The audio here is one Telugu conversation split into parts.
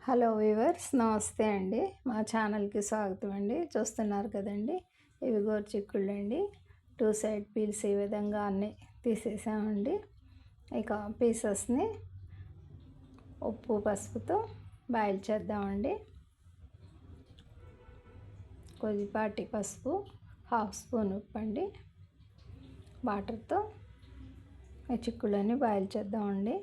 హలో వ్యూవర్స్, నమస్తే అండి. మా ఛానల్కి స్వాగతం అండి. చూస్తున్నారు కదండి, ఇవి గోరుచిక్కుళ్ళు అండి. 2 సైడ్ పీల్స్ ఈ విధంగా అన్నీ తీసేసామండి. ఇక పీసెస్ని ఉప్పు పసుపుతో బాయిల్ చేద్దామండి. కొద్దిపాటి పసుపు, 1/2 స్పూన్ ఉప్పు అండి. వాటర్తో ఈ చిక్కుళ్ళని బాయిల్ చేద్దామండి.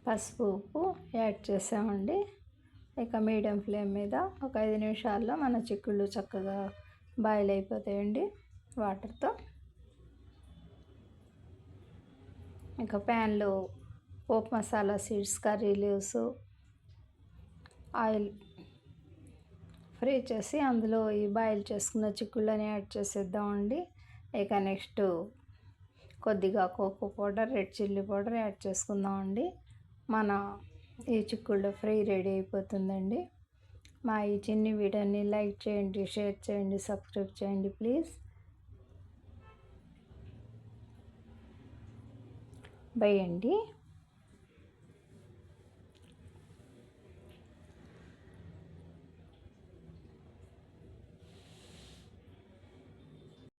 పసుపు ఉప్పు యాడ్ చేసామండి. ఇక మీడియం ఫ్లేమ్ మీద ఒక 5 నిమిషాల్లో మన చిక్కుళ్ళు చక్కగా బాయిల్ అయిపోతాయండి వాటర్తో. ఇక ప్యాన్లో పోపు masala seeds, curry leaves, oil fry చేసి అందులో ఈ బాయిల్ చేసుకున్న చిక్కుళ్ళని యాడ్ చేసేద్దామండి. ఇక నెక్స్ట్ కొద్దిగా cocoa powder, red chilli powder add చేసుకుందామండి. మన ఈ చిక్కుళ్ళు ఫ్రై రెడీ అయిపోతుందండి. మా ఈ చిన్ని వీడియోని లైక్ చేయండి, షేర్ చేయండి, సబ్స్క్రైబ్ చేయండి ప్లీజ్. బై అండి.